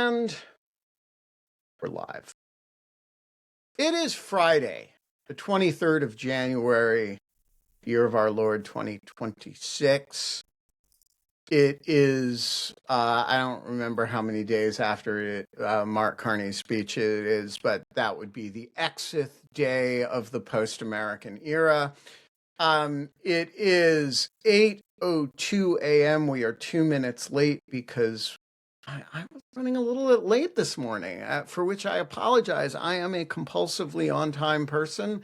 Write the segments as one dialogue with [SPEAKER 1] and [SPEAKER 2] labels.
[SPEAKER 1] And we're live. It is Friday, the 23rd of January, year of our Lord 2026. It is, I don't remember how many days after Mark Carney's speech it is, but that would be the exit day of the post-American era. It is 8:02 a.m. We are 2 minutes late because I was running a little bit late this morning, for which I apologize. I am a compulsively on-time person,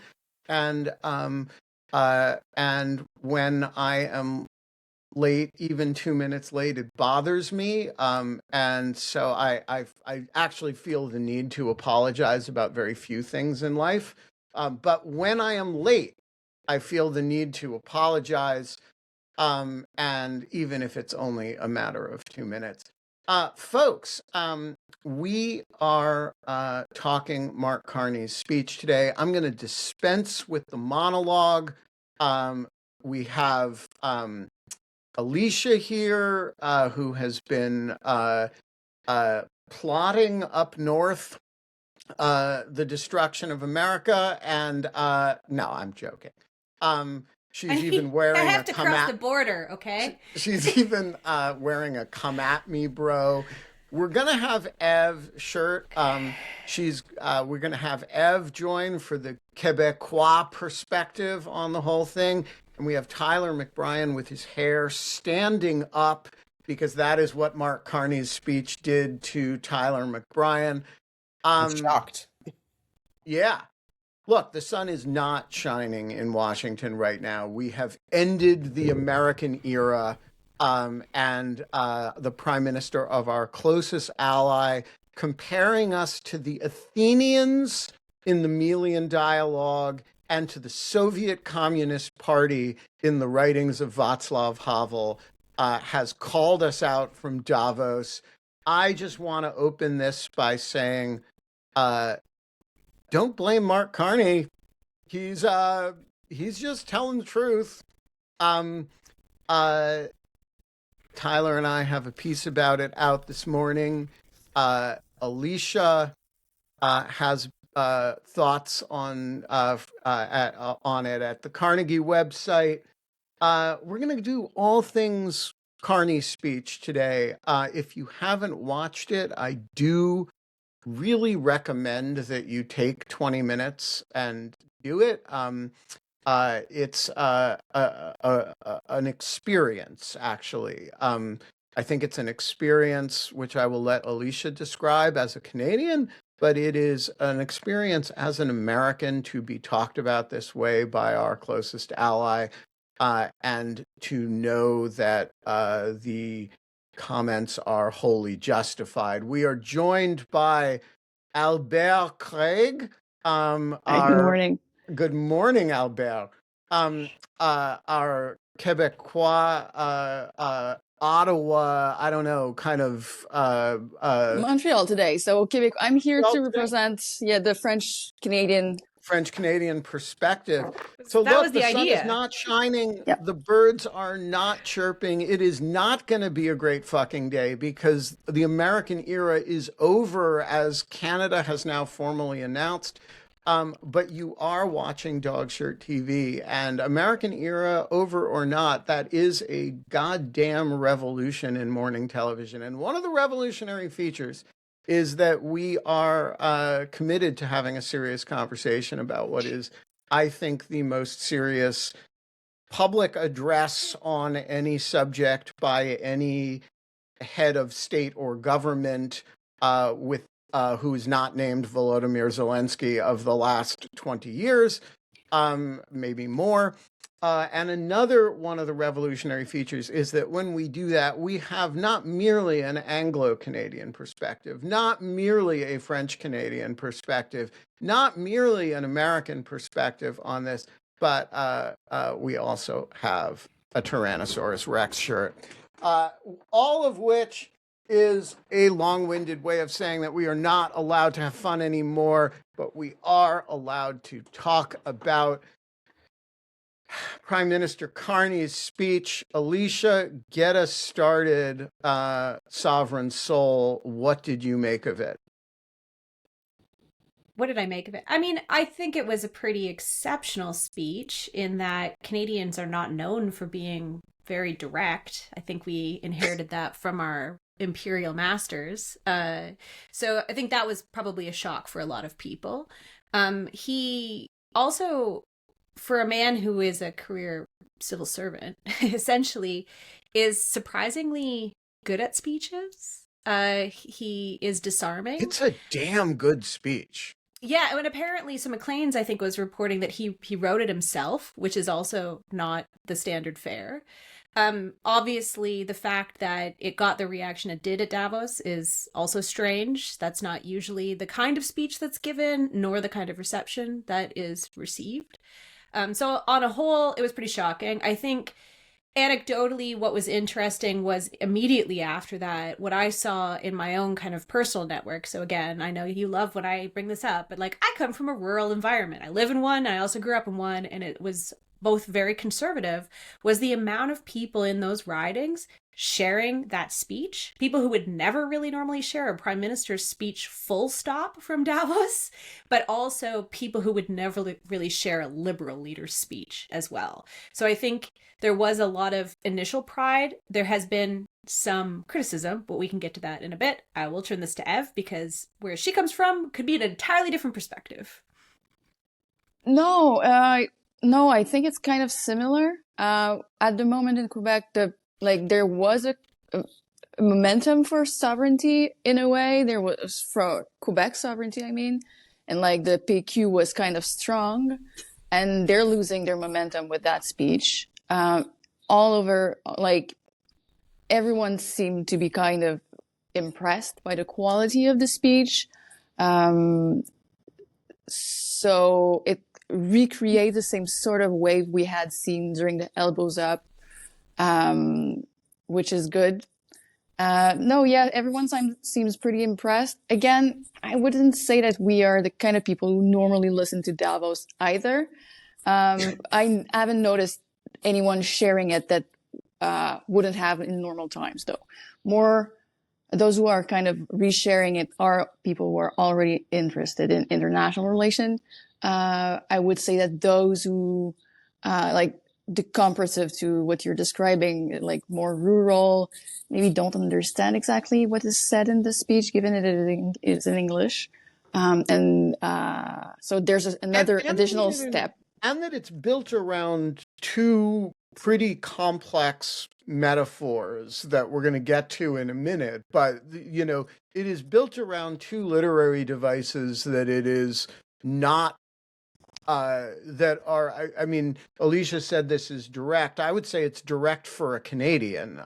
[SPEAKER 1] and when I am late, even 2 minutes late, it bothers me. And so I actually feel the need to apologize about very few things in life. But when I am late, I feel the need to apologize. And even if it's only a matter of 2 minutes. Folks, we are talking Mark Carney's speech today. I'm going to dispense with the monologue. We have Alicia here, who has been plotting up north the destruction of America. And no, I'm joking. She's even wearing
[SPEAKER 2] I have to cross the border, okay?
[SPEAKER 1] She's even wearing a "come at me, bro." We're gonna have Eve shirt. We're gonna have Eve join for the Quebecois perspective on the whole thing, and we have Tyler McBrien with his hair standing up because that is what Mark Carney's speech did to Tyler McBrien.
[SPEAKER 3] I'm shocked.
[SPEAKER 1] Yeah. Look, the sun is not shining in Washington right now. We have ended the American era, and the prime minister of our closest ally comparing us to the Athenians in the Melian dialogue and to the Soviet Communist Party in the writings of Václav Havel has called us out from Davos. I just want to open this by saying, don't blame Mark Carney. He's just telling the truth. Tyler and I have a piece about it out this morning. Alicia has thoughts on it at the Carnegie website. We're going to do all things Carney's speech today. If you haven't watched it, I do really recommend that you take 20 minutes and do it. It's an experience, actually. I think it's an experience which I will let Alicia describe as a Canadian, but it is an experience as an American to be talked about this way by our closest ally, and to know that the comments are wholly justified. We are joined by Albert Craig.
[SPEAKER 4] Good morning.
[SPEAKER 1] Good morning, Albert. Our Quebecois, Ottawa, I don't know, kind of
[SPEAKER 4] Montreal today. So Quebec, I'm here to represent the
[SPEAKER 1] French-Canadian perspective.
[SPEAKER 2] So
[SPEAKER 1] look,
[SPEAKER 2] was the
[SPEAKER 1] sun
[SPEAKER 2] idea.
[SPEAKER 1] is not shining.
[SPEAKER 4] Yep.
[SPEAKER 1] The birds are not chirping. It is not going to be a great fucking day because the American era is over, as Canada has now formally announced. But you are watching Dogshirt TV, and American era, over or not, that is a goddamn revolution in morning television. And one of the revolutionary features is that we are committed to having a serious conversation about what is, I think, the most serious public address on any subject by any head of state or government with who is not named Volodymyr Zelensky of the last 20 years, maybe more. And another one of the revolutionary features is that when we do that, we have not merely an Anglo-Canadian perspective, not merely a French-Canadian perspective, not merely an American perspective on this, but we also have a Tyrannosaurus Rex shirt. All of which is a long-winded way of saying that we are not allowed to have fun anymore, but we are allowed to talk about Prime Minister Carney's speech. Alicia, get us started. Sovereign Soul, what did you make of it?
[SPEAKER 2] What did I make of it? I mean, I think it was a pretty exceptional speech in that Canadians are not known for being very direct. I think we inherited that from our imperial masters. So I think that was probably a shock for a lot of people. He also, for a man who is a career civil servant, essentially, is surprisingly good at speeches. He is disarming.
[SPEAKER 1] It's a damn good speech.
[SPEAKER 2] Yeah, and apparently, so Maclean's, I think, was reporting that he wrote it himself, which is also not the standard fare. Obviously, the fact that it got the reaction it did at Davos is also strange. That's not usually the kind of speech that's given, nor the kind of reception that is received. So on a whole, it was pretty shocking. I think anecdotally, what was interesting was immediately after that, what I saw in my own kind of personal network. So again, I know you love when I bring this up, but like I come from a rural environment. I live in one, I also grew up in one, and it was both very conservative, was the amount of people in those ridings sharing that speech. People who would never really normally share a prime minister's speech full stop from Davos, but also people who would never really share a liberal leader's speech as well. So I think there was a lot of initial pride. There has been some criticism, but we can get to that in a bit. I will turn this to Ev because where she comes from could be an entirely different perspective.
[SPEAKER 4] No, I think it's kind of similar. At the moment in Quebec, there was a momentum for sovereignty in a way. There was for Quebec sovereignty, I mean, and like the PQ was kind of strong, and they're losing their momentum with that speech. All over, like everyone seemed to be kind of impressed by the quality of the speech. So it recreates the same sort of wave we had seen during the elbows up, which is good. Everyone seems pretty impressed. Again, I wouldn't say that we are the kind of people who normally listen to Davos either. I haven't noticed anyone sharing it that wouldn't have in normal times, though. More, those who are kind of resharing it are people who are already interested in international relations. I would say that those who, like the comparative to what you're describing, like more rural, maybe don't understand exactly what is said in the speech, given it is in English. So there's another additional step.
[SPEAKER 1] And that it's built around two pretty complex metaphors that we're going to get to in a minute. But, you know, it is built around two literary devices that it is not, that are, I mean, Alicia said this is direct. I would say it's direct for a Canadian.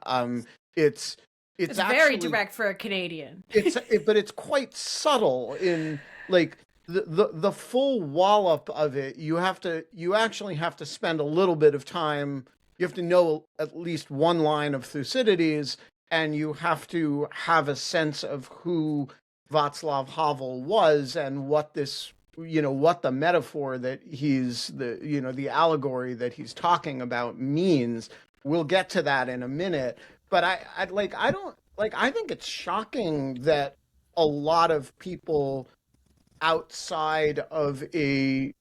[SPEAKER 1] It's actually
[SPEAKER 2] very direct for a Canadian.
[SPEAKER 1] But it's quite subtle in like, the full wallop of it. You actually have to spend a little bit of time. You have to know at least one line of Thucydides, and you have to have a sense of who Václav Havel was and what this, what the metaphor that the allegory that he's talking about means. We'll get to that in a minute. But I think it's shocking that a lot of people outside of a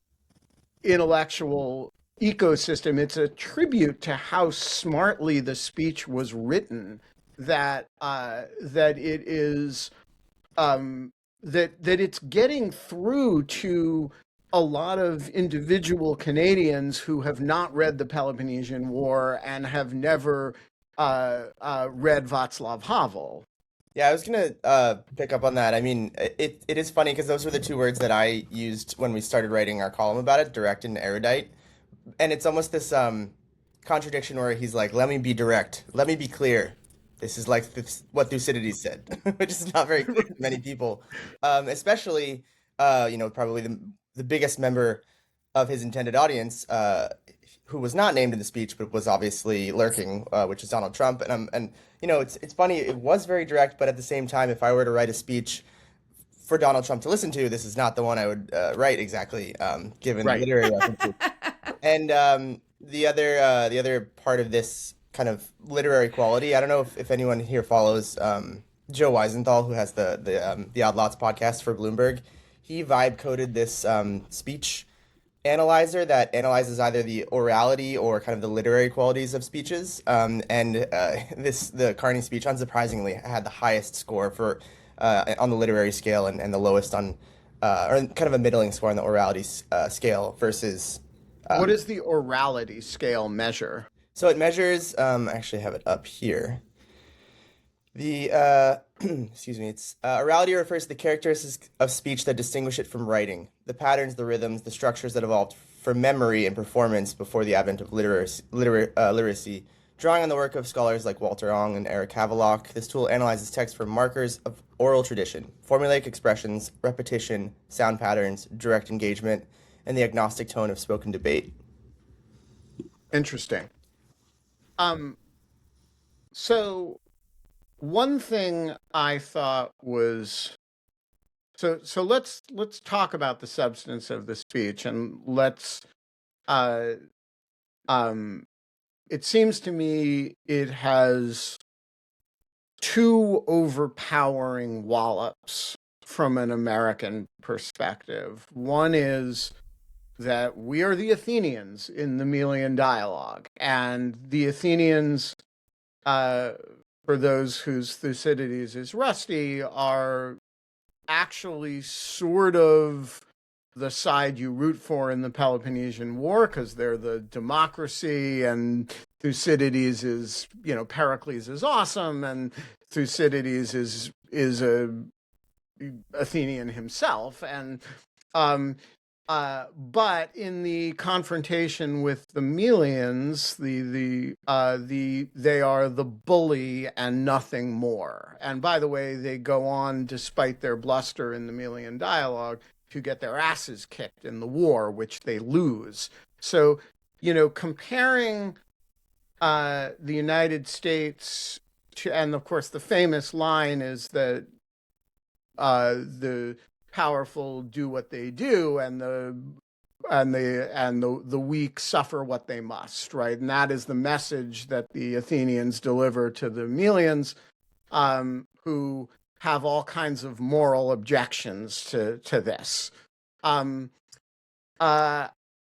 [SPEAKER 1] intellectual ecosystem, it's a tribute to how smartly the speech was written, that it is that it's getting through to a lot of individual Canadians who have not read the Peloponnesian War and have never read Václav Havel.
[SPEAKER 3] Yeah, I was going to pick up on that. I mean, it is funny because those were the two words that I used when we started writing our column about it, direct and erudite. And it's almost this contradiction where he's like, let me be direct, let me be clear. This is like what Thucydides said, which is not very clear to many people, especially, probably the biggest member of his intended audience, who was not named in the speech, but was obviously lurking, which is Donald Trump. And it's funny. It was very direct, but at the same time, if I were to write a speech for Donald Trump to listen to, this is not the one I would write exactly, given the literary references. And The other part of this kind of literary quality, I don't know if anyone here follows Joe Weisenthal, who has the Odd Lots podcast for Bloomberg. He vibe coded this speech analyzer that analyzes either the orality or kind of the literary qualities of speeches. The Carney speech, unsurprisingly, had the highest score for on the literary scale and the lowest on or kind of a middling score on the orality scale versus.
[SPEAKER 1] What does the orality scale measure?
[SPEAKER 3] So it measures. I actually have it up here. The excuse me. It's orality refers to the characteristics of speech that distinguish it from writing, the patterns, the rhythms, the structures that evolved from memory and performance before the advent of literacy. Drawing on the work of scholars like Walter Ong and Eric Havelock, this tool analyzes text for markers of oral tradition, formulaic expressions, repetition, sound patterns, direct engagement, and the agnostic tone of spoken debate.
[SPEAKER 1] Interesting. So one thing I thought was so let's talk about the substance of the speech, and let's uh it seems to me it has two overpowering wallops from an American perspective. One is that we are the Athenians in the Melian dialogue, and the Athenians, for those whose Thucydides is rusty, are actually sort of the side you root for in the Peloponnesian War because they're the democracy, and Thucydides is, Pericles is awesome, and Thucydides is a Athenian himself, and but in the confrontation with the Melians, they are the bully and nothing more. And by the way, they go on, despite their bluster in the Melian dialogue, to get their asses kicked in the war, which they lose. So, comparing the United States to, and of course, the famous line is that the powerful do what they do, and the weak suffer what they must, right? And that is the message that the Athenians deliver to the Melians, who have all kinds of moral objections to this. I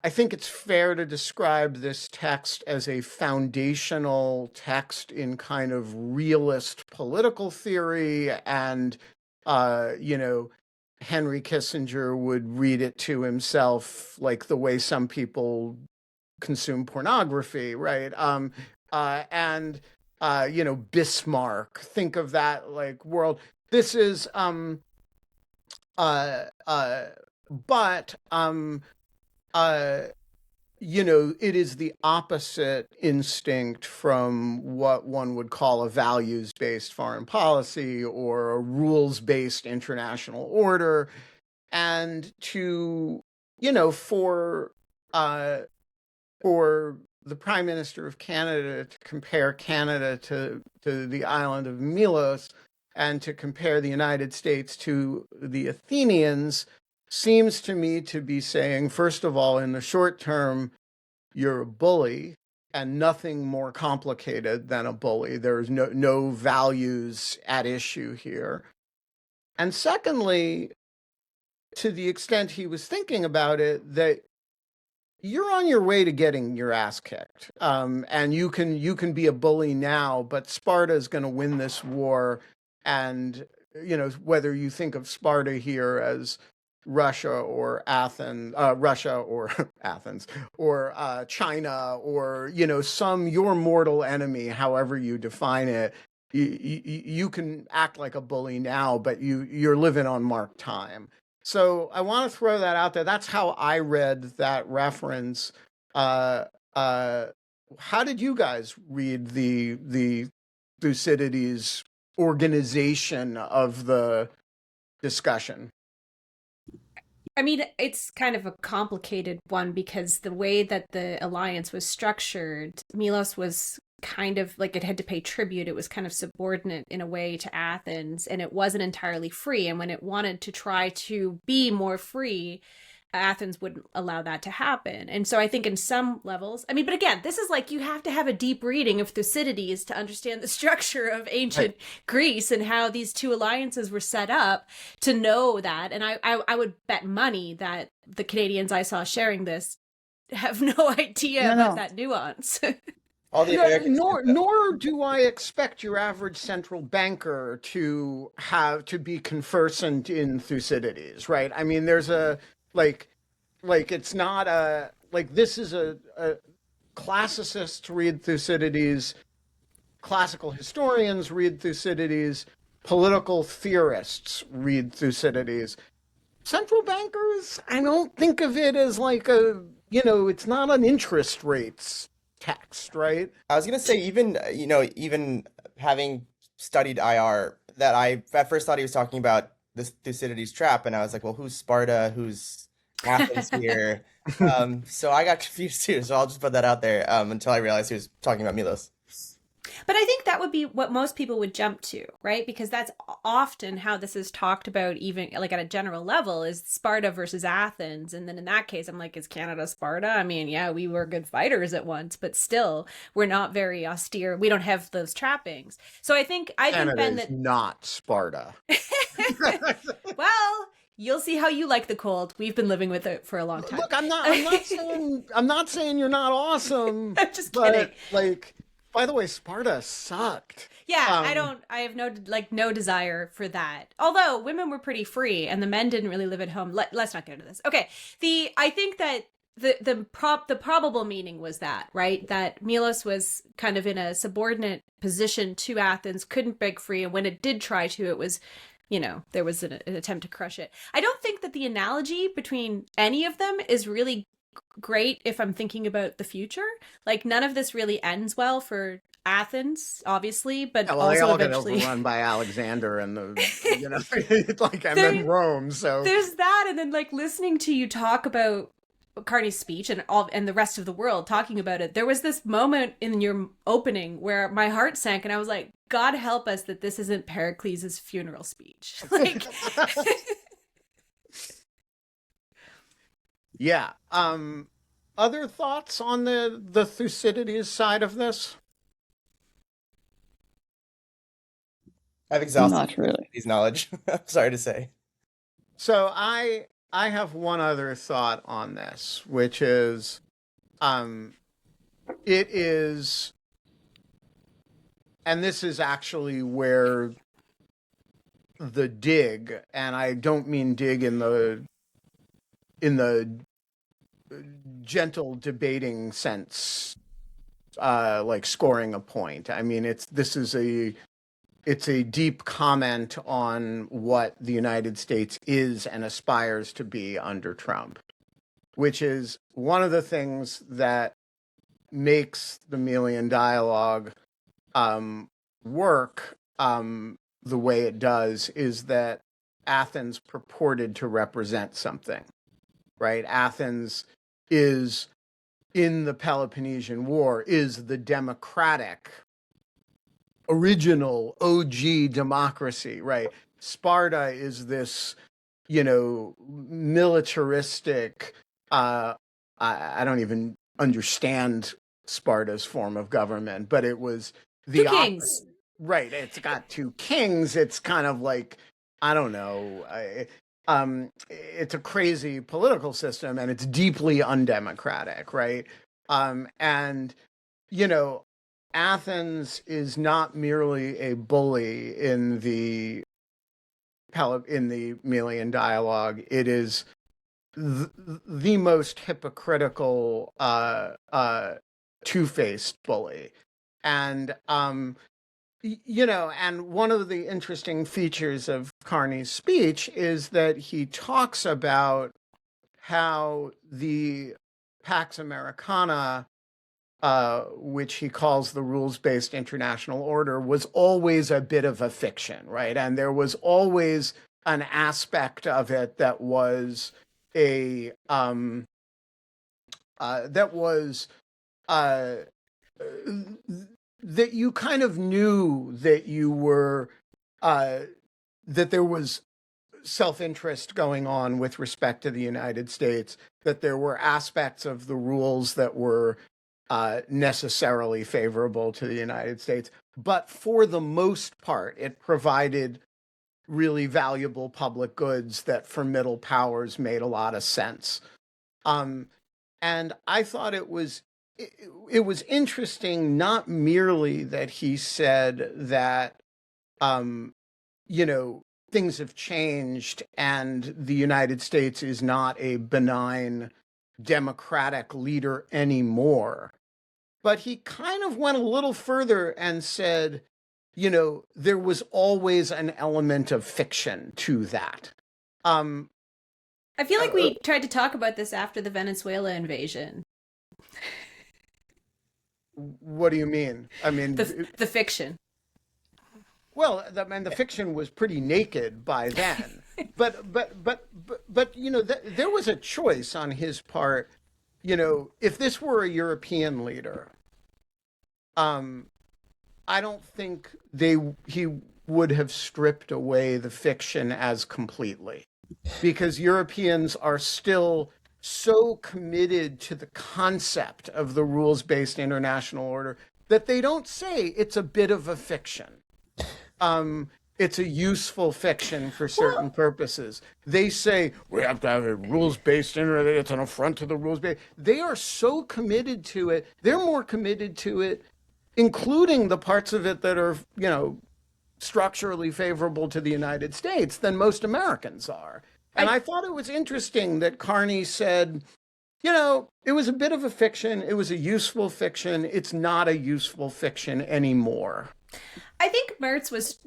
[SPEAKER 1] think it's fair to describe this text as a foundational text in kind of realist political theory, and Henry Kissinger would read it to himself like the way some people consume pornography, right? Bismarck, think of that like world. This is it is the opposite instinct from what one would call a values-based foreign policy or a rules-based international order. And for the Prime Minister of Canada to compare Canada to the island of Milos, and to compare the United States to the Athenians, seems to me to be saying, first of all, in the short term, you're a bully, and nothing more complicated than a bully. There's no values at issue here. And secondly, to the extent he was thinking about it, that you're on your way to getting your ass kicked. And you can be a bully now, but Sparta is going to win this war. And, whether you think of Sparta here as Russia or Athens, or China, or, some your mortal enemy, however you define it, you can act like a bully now, but you're living on marked time. So I want to throw that out there. That's how I read that reference. How did you guys read the Thucydides organization of the discussion?
[SPEAKER 2] I mean, it's kind of a complicated one because the way that the alliance was structured, Milos was kind of like, it had to pay tribute. It was kind of subordinate in a way to Athens, and it wasn't entirely free. And when it wanted to try to be more free, Athens wouldn't allow that to happen. And so I think in some levels, I mean, but again, this is like, you have to have a deep reading of Thucydides to understand the structure of ancient Greece and how these two alliances were set up to know that. And I would bet money that the Canadians I saw sharing this have no idea about that nuance.
[SPEAKER 3] All the Americans.
[SPEAKER 1] Nor do I expect your average central banker to be conversant in Thucydides, right? I mean, there's a it's not a this is a classicists read Thucydides, classical historians read Thucydides, political theorists read Thucydides. Central bankers, I don't think of it as like it's not an interest rates text, right?
[SPEAKER 3] I was gonna say, even even having studied IR, that I at first thought he was talking about this Thucydides trap, and I was like, well, who's Sparta? Who's Athens here? So I got confused too. So I'll just put that out there until I realized he was talking about Milos.
[SPEAKER 2] But I think that would be what most people would jump to, right? Because that's often how this is talked about, even like at a general level, is Sparta versus Athens. And then in that case, I'm like, is Canada Sparta? I mean, yeah, we were good fighters at once, but still, we're not very austere. We don't have those trappings. So I think
[SPEAKER 1] Canada
[SPEAKER 2] Ben,
[SPEAKER 1] is not Sparta.
[SPEAKER 2] Well, you'll see how you like the cold. We've been living with it for a long time.
[SPEAKER 1] Look, I'm not saying you're not awesome.
[SPEAKER 2] I'm just kidding.
[SPEAKER 1] By the way, Sparta sucked.
[SPEAKER 2] Yeah, I have no desire for that. Although women were pretty free and the men didn't really live at home. Let's not get into this. Okay. I think that the probable meaning was that, right? That Milos was kind of in a subordinate position to Athens, couldn't break free, and when it did try to, it was, there was an attempt to crush it. I don't think that the analogy between any of them is really great if I'm thinking about the future. Like, none of this really ends well for Athens, obviously, but also
[SPEAKER 1] they all
[SPEAKER 2] eventually
[SPEAKER 1] get overrun by Alexander and then Rome. So
[SPEAKER 2] there's that, and then listening to you talk about Carney's speech and the rest of the world talking about it. There was this moment in your opening where my heart sank, and I was like, God help us that this isn't Pericles' funeral speech.
[SPEAKER 1] Yeah. Other thoughts on the Thucydides side of this?
[SPEAKER 3] I've exhausted
[SPEAKER 4] Not really.
[SPEAKER 3] his knowledge. I'm sorry to say.
[SPEAKER 1] So I have one other thought on this, which is, it is, and this is actually where the dig, and I don't mean dig in the gentle debating sense, like scoring a point. I mean, it's a deep comment on what the United States is and aspires to be under Trump, which is one of the things that makes the Melian dialogue work the way it does, is that Athens purported to represent something. Right? Athens is, in the Peloponnesian War, is the democratic, original OG democracy, right? Sparta is this, militaristic, I don't even understand Sparta's form of government, but it was the
[SPEAKER 2] two kings.
[SPEAKER 1] Right. It's got two kings. It's kind of like, I don't know, it's a crazy political system, and it's deeply undemocratic, right? And Athens is not merely a bully in the Melian dialogue. It is the most hypocritical, two-faced bully, and and one of the interesting features of Carney's speech is that he talks about how the Pax Americana, which he calls the rules-based international order, was always a bit of a fiction, right? And there was always an aspect of it that was that you kind of knew that you were, that there was self-interest going on with respect to the United States, that there were aspects of the rules that were necessarily favorable to the United States. But for the most part, it provided really valuable public goods that for middle powers made a lot of sense. And I thought it was interesting, not merely that he said that, things have changed and the United States is not a benign democratic leader anymore, but he kind of went a little further and said, there was always an element of fiction to that.
[SPEAKER 2] I feel like we tried to talk about this after the Venezuela invasion.
[SPEAKER 1] What do you mean? I mean,
[SPEAKER 2] the fiction.
[SPEAKER 1] Well, the fiction was pretty naked by then, but there was a choice on his part. If this were a European leader, I don't think he would have stripped away the fiction as completely, because Europeans are still so committed to the concept of the rules-based international order that they don't say it's a bit of a fiction. It's a useful fiction for certain purposes. They say we have to have a rules-based internet. It's an affront to the rules-based. They are so committed to it. They're more committed to it, including the parts of it that are, structurally favorable to the United States, than most Americans are. And I thought it was interesting that Carney said, it was a bit of a fiction. It was a useful fiction. It's not a useful fiction anymore.
[SPEAKER 2] I think Mertz was...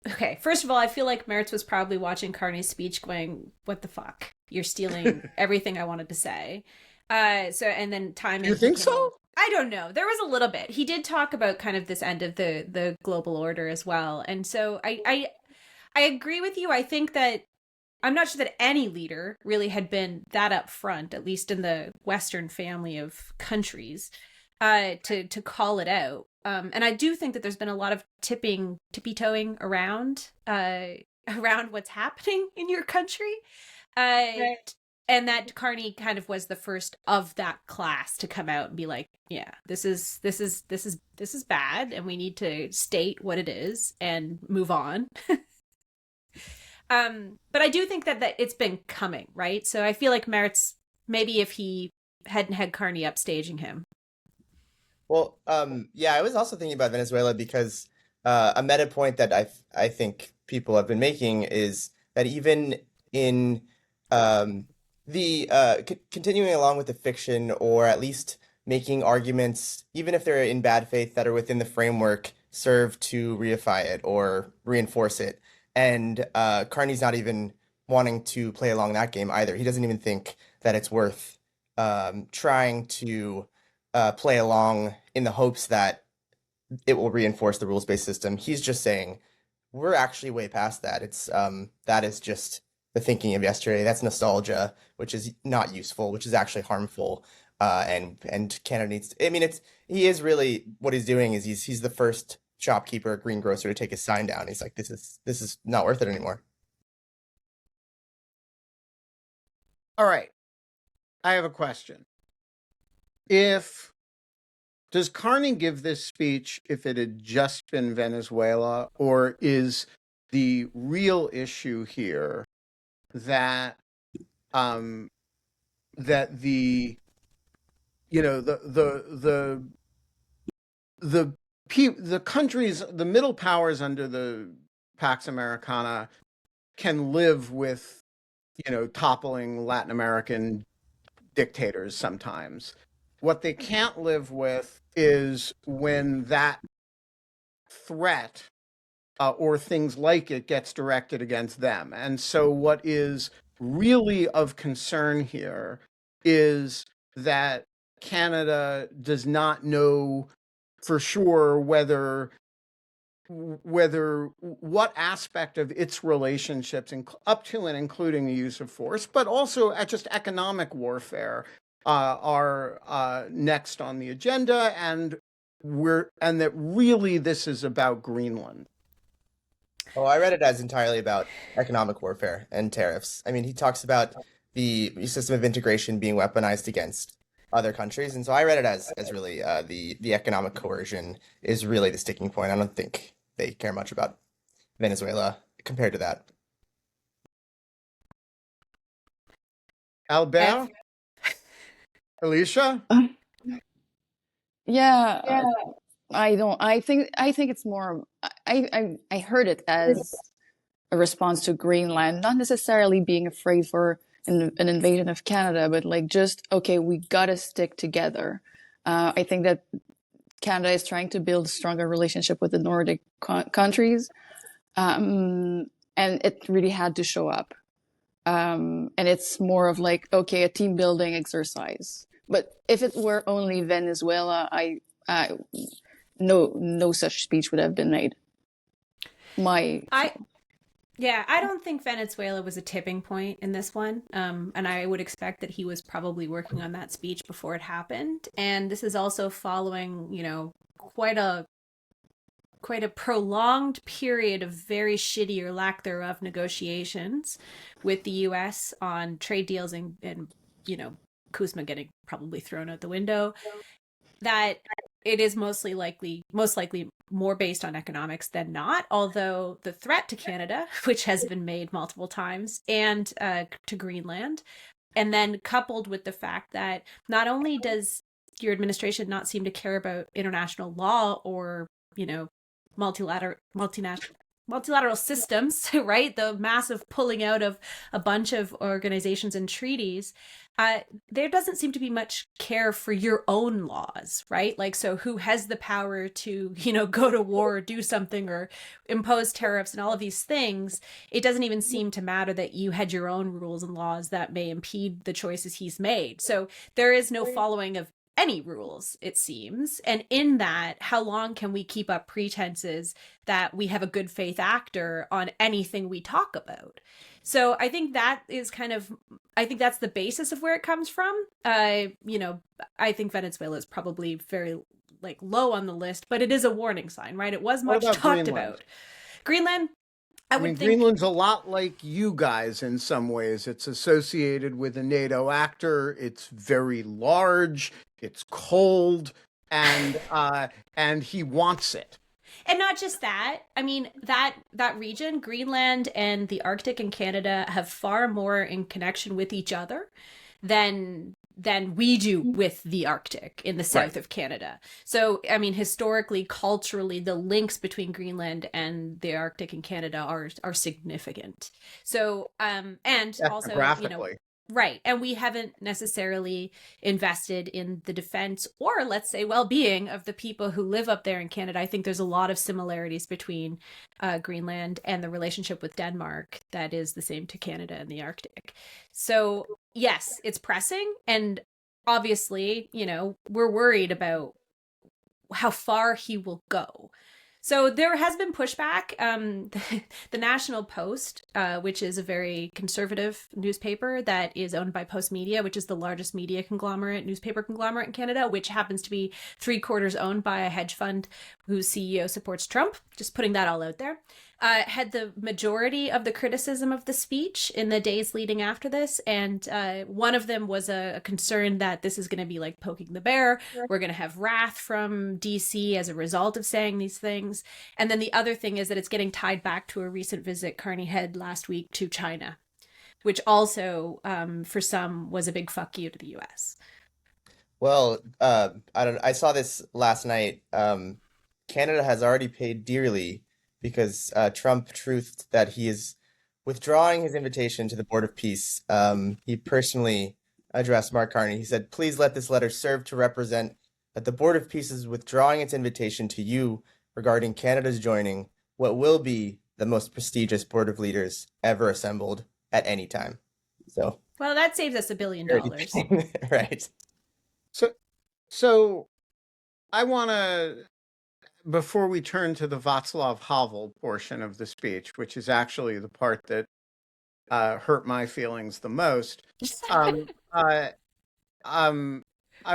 [SPEAKER 2] Okay, first of all, I feel like Mertz was probably watching Carney's speech going, what the fuck? You're stealing everything I wanted to say. And then timing...
[SPEAKER 1] You think so?
[SPEAKER 2] I don't know. There was a little bit. He did talk about kind of this end of the global order as well. And so I agree with you. I think that I'm not sure that any leader really had been that upfront, at least in the Western family of countries, to call it out. And I do think that there's been a lot of tippy-toeing around what's happening in your country. Right. And that Carney kind of was the first of that class to come out and be like, yeah, this is bad, and we need to state what it is and move on. But I do think that it's been coming, right? So I feel like Mertz, maybe if he hadn't had Carney upstaging him.
[SPEAKER 3] Well, I was also thinking about Venezuela because a meta point that I think people have been making is that even in continuing along with the fiction, or at least making arguments, even if they're in bad faith, that are within the framework, serve to reify it or reinforce it. And Carney's not even wanting to play along that game either. He doesn't even think that it's worth trying to play along in the hopes that it will reinforce the rules-based system. He's just saying, we're actually way past that. It's that is just the thinking of yesterday. That's nostalgia, which is not useful, which is actually harmful. And Canada needs he is really, what he's doing is he's the first shopkeeper, greengrocer, to take his sign down. He's like, this is not worth it anymore.
[SPEAKER 1] All right. I have a question. Does Carney give this speech if it had just been Venezuela, or is the real issue here that that the countries, the middle powers under the Pax Americana, can live with toppling Latin American dictators sometimes. What they can't live with is when that threat or things like it gets directed against them. And so what is really of concern here is that Canada does not know for sure whether what aspect of its relationships, up to and including the use of force, but also at just economic warfare, are next on the agenda, and that really this is about Greenland.
[SPEAKER 3] Oh, I read it as entirely about economic warfare and tariffs. I mean, he talks about the system of integration being weaponized against other countries, and so I read it as really the economic coercion is really the sticking point. I don't think they care much about Venezuela compared to that.
[SPEAKER 1] Albert, Alicia.
[SPEAKER 4] Yeah, I think it's more. I heard it as a response to Greenland, not necessarily being afraid for an invasion of Canada, but like just okay, we gotta stick together. I think that Canada is trying to build a stronger relationship with the Nordic countries, and it really had to show up. And it's more of like okay, a team building exercise. But if it were only Venezuela, I no such speech would have been made.
[SPEAKER 2] I Yeah, I don't think Venezuela was a tipping point in this one. And I would expect that he was probably working on that speech before it happened. And this is also following, quite a prolonged period of very shitty or lack thereof negotiations with the US on trade deals and Kuzma getting probably thrown out the window. That it is most likely more based on economics than not, although the threat to Canada, which has been made multiple times, and to Greenland, and then coupled with the fact that not only does your administration not seem to care about international law or multilateral systems, right? The massive pulling out of a bunch of organizations and treaties, there doesn't seem to be much care for your own laws, right? Like, so who has the power to, go to war or do something or impose tariffs and all of these things? It doesn't even seem to matter that you had your own rules and laws that may impede the choices he's made. So there is no following of any rules, it seems. And in that, how long can we keep up pretenses that we have a good faith actor on anything we talk about? So I think that is I think that's the basis of where it comes from. I think Venezuela is probably very low on the list, but it is a warning sign, right? It was much talked about. Greenland, I mean,
[SPEAKER 1] Greenland's a lot like you guys in some ways. It's associated with a NATO actor. It's very large. It's cold, and he wants it.
[SPEAKER 2] And not just that. I mean, that region, Greenland and the Arctic and Canada, have far more in connection with each other than we do with the Arctic in the south of Canada. So, I mean, historically, culturally, the links between Greenland and the Arctic and Canada are significant. So, and also, right. And we haven't necessarily invested in the defense or, let's say, well-being of the people who live up there in Canada. I think there's a lot of similarities between Greenland and the relationship with Denmark that is the same to Canada and the Arctic. So, yes, it's pressing. And obviously, we're worried about how far he will go. So there has been pushback. The National Post, which is a very conservative newspaper that is owned by Post Media, which is the largest newspaper conglomerate in Canada, which happens to be 3/4 owned by a hedge fund whose CEO supports Trump. Just putting that all out there. Had the majority of the criticism of the speech in the days leading after this. And one of them was a concern that this is going to be like poking the bear. We're going to have wrath from DC as a result of saying these things. And then the other thing is that it's getting tied back to a recent visit Carney had last week to China, which also, for some, was a big fuck you to the US.
[SPEAKER 3] Well, I saw this last night. Canada has already paid dearly because Trump truthed that he is withdrawing his invitation to the Board of Peace. He personally addressed Mark Carney. He said, "Please let this letter serve to represent that the Board of Peace is withdrawing its invitation to you regarding Canada's joining what will be the most prestigious Board of Leaders ever assembled at any time." So,
[SPEAKER 2] well, that saves us $1 billion.
[SPEAKER 3] Right.
[SPEAKER 1] So I want to, before we turn to the Václav Havel portion of the speech, which is actually the part that hurt my feelings the most, I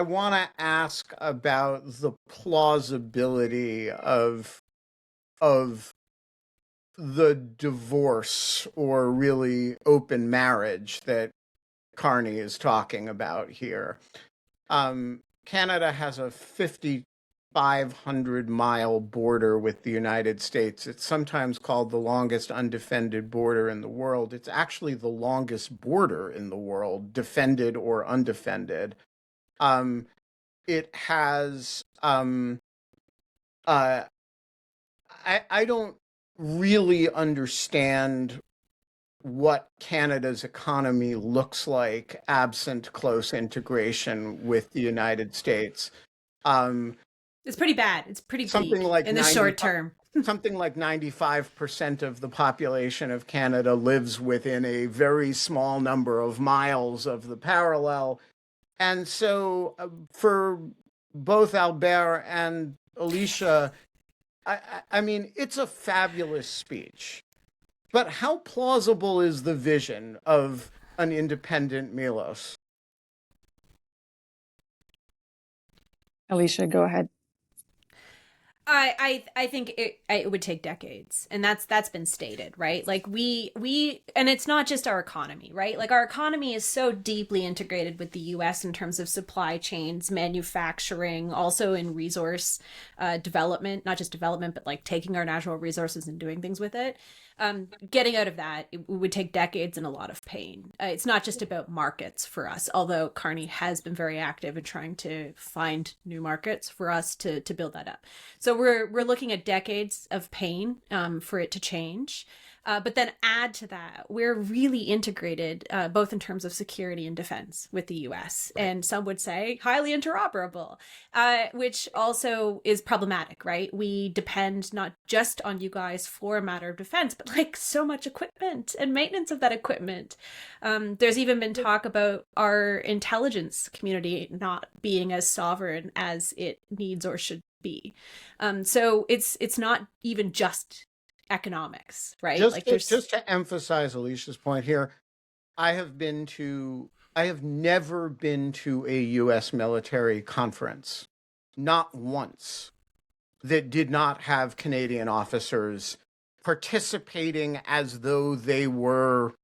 [SPEAKER 1] want to ask about the plausibility of the divorce or really open marriage that Carney is talking about here. Canada has a 5,500-mile border with the United States. It's sometimes called the longest undefended border in the world. It's actually the longest border in the world, defended or undefended. It has, I don't really understand what Canada's economy looks like absent close integration with the United States.
[SPEAKER 2] It's pretty bad. It's pretty
[SPEAKER 1] Something
[SPEAKER 2] bleak
[SPEAKER 1] like
[SPEAKER 2] in the short term.
[SPEAKER 1] Something like 95% of the population of Canada lives within a very small number of miles of the parallel. And so for both Albert and Alicia, I mean, it's a fabulous speech. But how plausible is the vision of an independent Milos?
[SPEAKER 4] Alicia, go ahead.
[SPEAKER 2] I think it would take decades, and that's been stated, right? Like we and it's not just our economy, right? Like our economy is so deeply integrated with the US in terms of supply chains, manufacturing, also in resource development, not just development, but like taking our natural resources and doing things with it. Getting out of that, it would take decades and a lot of pain. It's not just about markets for us, although Carney has been very active in trying to find new markets for us to build that up. So we're looking at decades of pain for it to change. But then add to that, we're really integrated, both in terms of security and defense with the US. Right. And some would say highly interoperable, which also is problematic, right? We depend not just on you guys for a matter of defense, but like so much equipment and maintenance of that equipment. There's even been talk about our intelligence community not being as sovereign as it needs or should be. So it's not even just economics, right?
[SPEAKER 1] Just to emphasize Alicia's point here, I have never been to a US military conference, not once, that did not have Canadian officers participating as though they were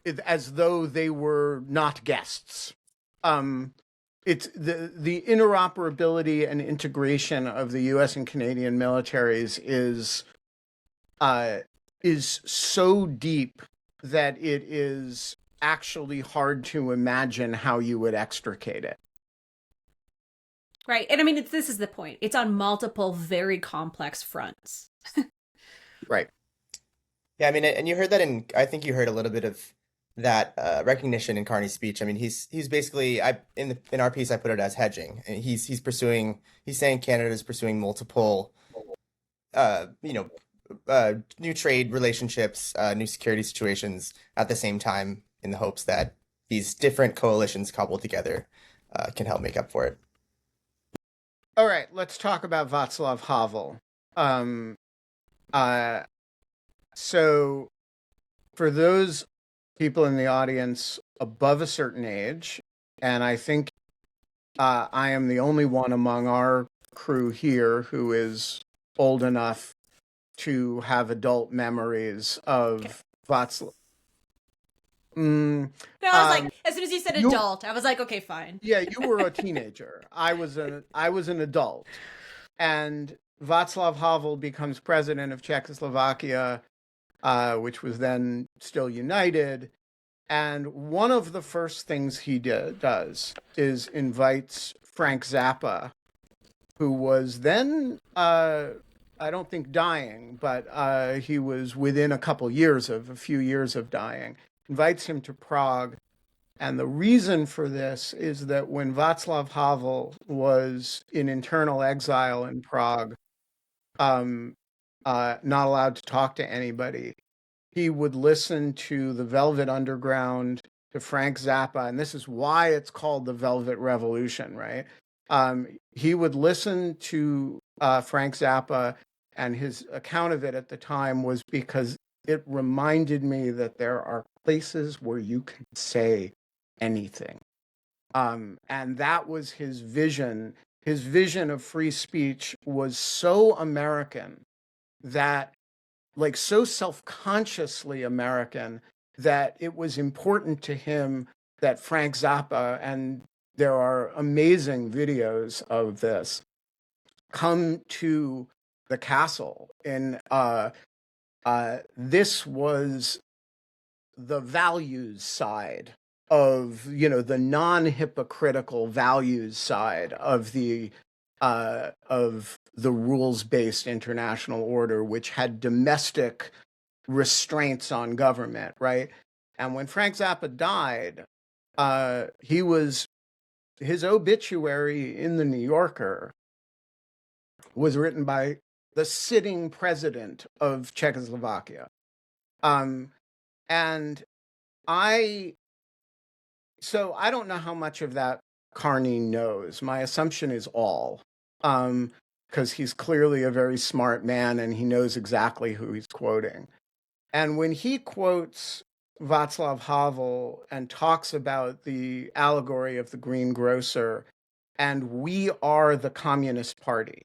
[SPEAKER 1] not guests. It's the interoperability and integration of the US and Canadian militaries is so deep that it is actually hard to imagine how you would extricate it.
[SPEAKER 2] Right. And I mean, this is the point. It's on multiple, very complex fronts.
[SPEAKER 1] Right.
[SPEAKER 3] Yeah, I mean, and you heard that I think you heard a little bit of that recognition in Carney's speech. I mean, he's basically, in our piece, I put it as hedging. And he's saying Canada is pursuing multiple, new trade relationships, new security situations at the same time, in the hopes that these different coalitions coupled together can help make up for it.
[SPEAKER 1] All right, let's talk about Václav Havel. So for those people in the audience above a certain age, and I think I am the only one among our crew here who is old enough to have adult memories of Václav.
[SPEAKER 2] No, I was like, as soon as you said adult, I was like, okay, fine.
[SPEAKER 1] Yeah, you were a teenager. I was an adult. And Václav Havel becomes president of Czechoslovakia, which was then still united. And one of the first things he does is invites Frank Zappa, who was then, I don't think dying, but he was within a few years of dying, invites him to Prague. And the reason for this is that when Václav Havel was in internal exile in Prague, not allowed to talk to anybody, he would listen to the Velvet Underground, to Frank Zappa, and this is why it's called the Velvet Revolution, right? He would listen to Frank Zappa, and his account of it at the time was because it reminded me that there are places where you can say anything. And that was his vision. His vision of free speech was so American that like so self-consciously American that it was important to him that Frank Zappa, and there are amazing videos of this, come to the castle. And this was the values side of, the non-hypocritical values side of the rules-based international order, which had domestic restraints on government, right? And when Frank Zappa died, his obituary in the New Yorker was written by the sitting president of Czechoslovakia. And so I don't know how much of that Carney knows. My assumption is all, because he's clearly a very smart man and he knows exactly who he's quoting. And when he quotes Václav Havel and talks about the allegory of the green grocer and "we are the Communist Party,"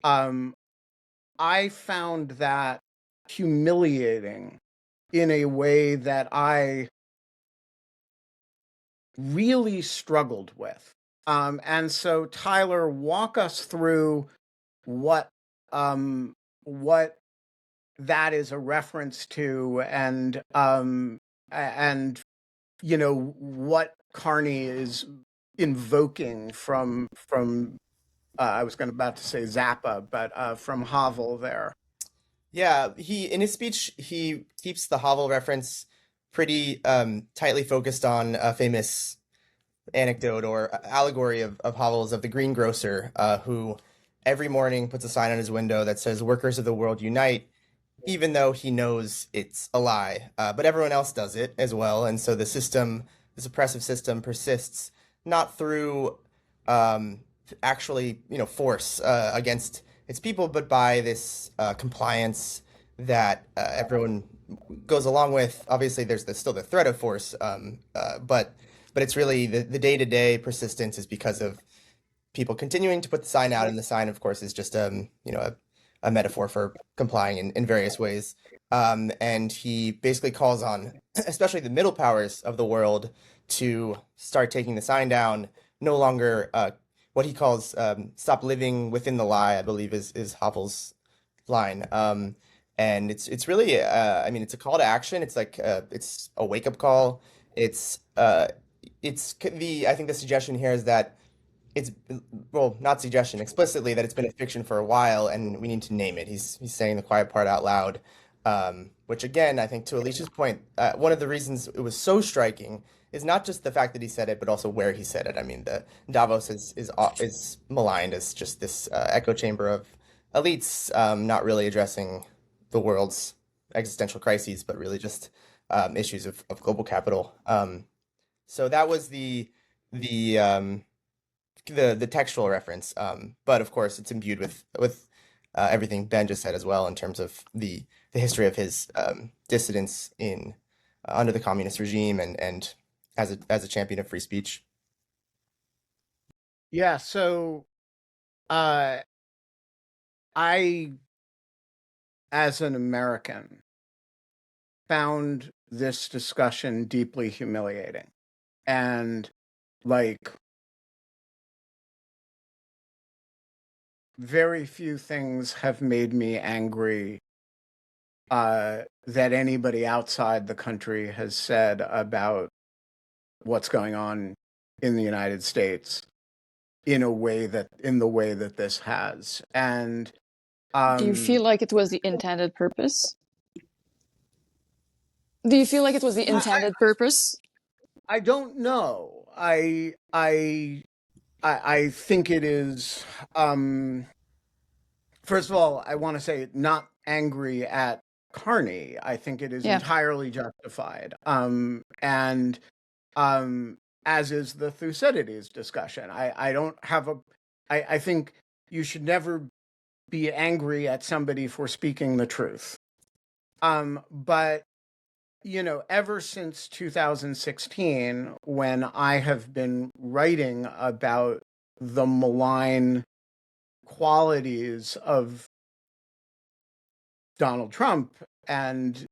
[SPEAKER 1] I found that humiliating in a way that I really struggled with. And so, Tyler, walk us through what that is a reference to, and what Carney is invoking from I was about to say Zappa, but from Havel there.
[SPEAKER 3] Yeah, in his speech he keeps the Havel reference pretty tightly focused on a famous anecdote or allegory of Havel's of the greengrocer, who every morning puts a sign on his window that says "Workers of the world unite," even though he knows it's a lie. But everyone else does it as well, and so this oppressive system persists not through actually, force against its people, but by this compliance that everyone goes along with. Obviously, there's still the threat of force, but it's really the day-to-day persistence is because of people continuing to put the sign out, and the sign, of course, is just a metaphor for complying in various ways. And he basically calls on, especially the middle powers of the world, to start taking the sign down. No longer what he calls "stop living within the lie," I believe is Havel's line. And it's really it's a call to action. It's like it's a wake up call. It's I think the suggestion here is that it's, well, not suggestion, explicitly, that it's been a fiction for a while and we need to name it. He's saying the quiet part out loud, which again, I think to Alicia's point, one of the reasons it was so striking is not just the fact that he said it, but also where he said it. I mean, the Davos is maligned as just this echo chamber of elites, not really addressing the world's existential crises, but really just issues of global capital. So that was the textual reference, but of course it's imbued with everything Ben just said as well in terms of the history of his dissidence in under the communist regime and as a champion of free speech.
[SPEAKER 1] Yeah, so I, as an American, found this discussion deeply humiliating. And like, very few things have made me angry that anybody outside the country has said about what's going on in the United States in the way that this has. And
[SPEAKER 4] do you feel like it was the intended purpose? Do you feel like it was the intended purpose?
[SPEAKER 1] I don't know. I think it is. First of all, I want to say not angry at Carney. I think it is entirely justified. And as is the Thucydides discussion. I don't have I think you should never be angry at somebody for speaking the truth. But ever since 2016, when I have been writing about the malign qualities of Donald Trump and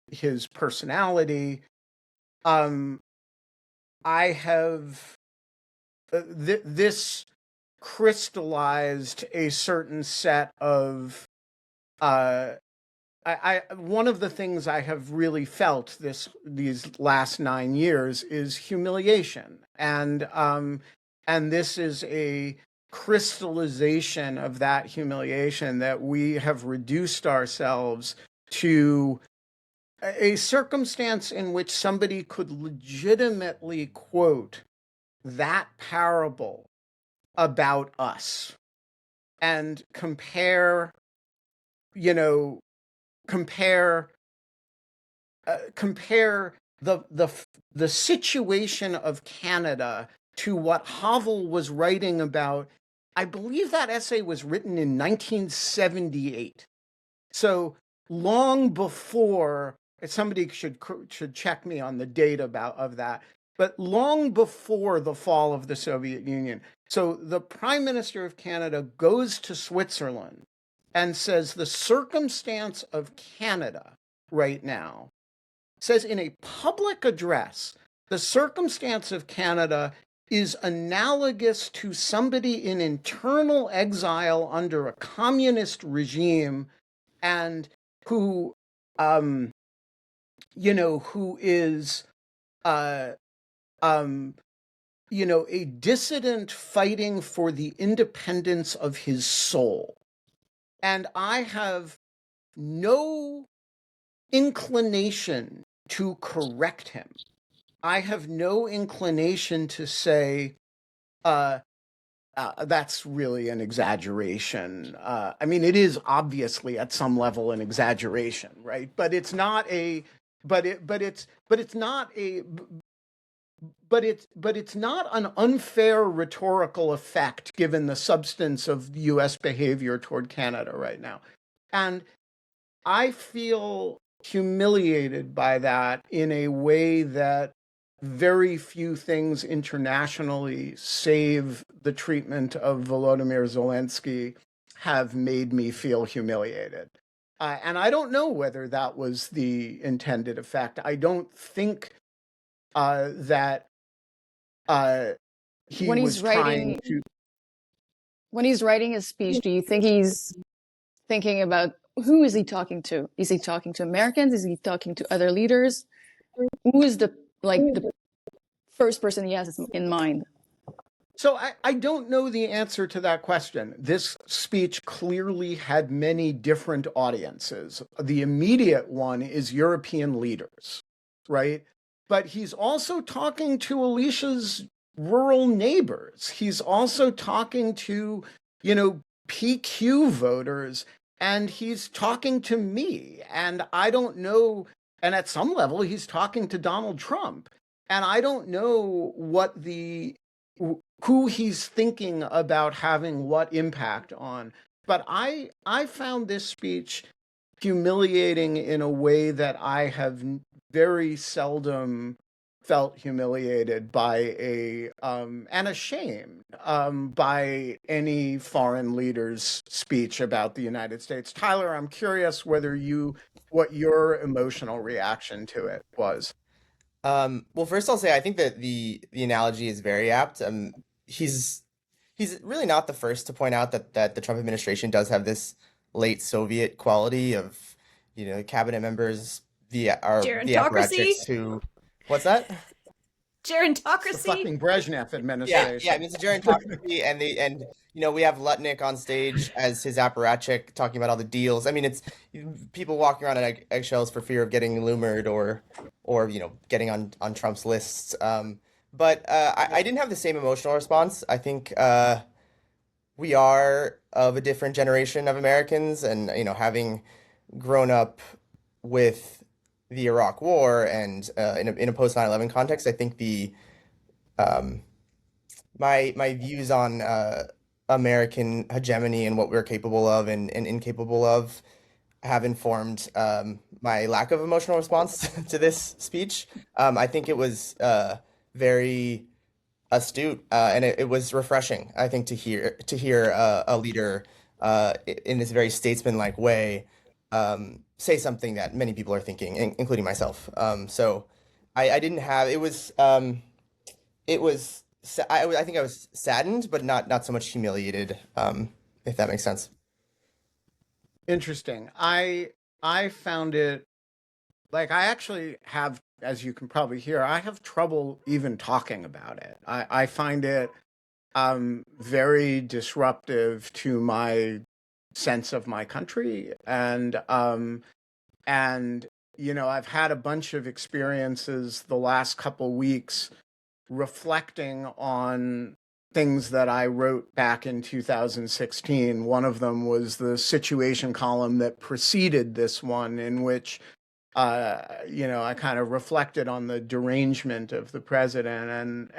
[SPEAKER 1] his personality, I have this crystallized a certain set of one of the things I have really felt these last 9 years is humiliation, and this is a crystallization of that humiliation, that we have reduced ourselves to a circumstance in which somebody could legitimately quote that parable about us and compare, you know, compare the situation of Canada to what Havel was writing about. I believe that essay was written in 1978. So long before, somebody should check me on the date of that, but long before the fall of the Soviet Union. So the Prime Minister of Canada goes to Switzerland and says the circumstance of Canada right now, says in a public address, the circumstance of Canada is analogous to somebody in internal exile under a communist regime, and who, who is, a dissident fighting for the independence of his soul. And I have no inclination to correct him. I have no inclination to say, that's really an exaggeration. I mean, it is obviously at some level an exaggeration, right? But it's not a, but it's not an unfair rhetorical effect given the substance of U.S. behavior toward Canada right now. And I feel humiliated by that in a way that very few things internationally, save the treatment of Volodymyr Zelensky, have made me feel humiliated. And I don't know whether that was the intended effect. I don't think that he
[SPEAKER 4] When
[SPEAKER 1] was
[SPEAKER 4] he's
[SPEAKER 1] trying
[SPEAKER 4] writing,
[SPEAKER 1] to.
[SPEAKER 4] when he's writing his speech, do you think he's thinking about who is he talking to? Is he talking to Americans? Is he talking to other leaders? Who is the first person he has in mind?
[SPEAKER 1] So I don't know the answer to that question. This speech clearly had many different audiences. The immediate one is European leaders, right? But he's also talking to Alicia's rural neighbors. He's also talking to, PQ voters, and he's talking to me. And I don't know, and at some level, he's talking to Donald Trump. And I don't know who he's thinking about having what impact on. But I found this speech humiliating in a way that I have very seldom felt humiliated by and ashamed by any foreign leader's speech about the United States. Tyler, I'm curious what your emotional reaction to it was.
[SPEAKER 3] Well, first I'll say I think that the analogy is very apt. He's really not the first to point out that the Trump administration does have this late Soviet quality of, cabinet members, the
[SPEAKER 2] Gerontocracy?
[SPEAKER 3] apparatchiks who, what's that?
[SPEAKER 1] The
[SPEAKER 2] Gerontocracy?
[SPEAKER 1] fucking Brezhnev administration.
[SPEAKER 3] Yeah. I mean, it's a gerontocracy, and we have Lutnick on stage as his apparatchik talking about all the deals. I mean, it's people walking around on eggshells for fear of getting lured or getting on Trump's lists. But I didn't have the same emotional response. I think we are of a different generation of Americans, and having grown up with the Iraq War and in a post 9/11 context, I think the my views on American hegemony and what we're capable of and incapable of have informed my lack of emotional response to this speech. I think it was very astute, and it was refreshing, I think, to hear a leader in this very statesman-like way say something that many people are thinking, including myself. So I didn't have it was I think I was saddened, but not so much humiliated, if that makes sense.
[SPEAKER 1] Interesting. I found it like I actually have, as you can probably hear, I have trouble even talking about it. I find it very disruptive to my sense of my country, and I've had a bunch of experiences the last couple weeks reflecting on things that I wrote back in 2016. One of them was the situation column that preceded this one, in which I kind of reflected on the derangement of the president,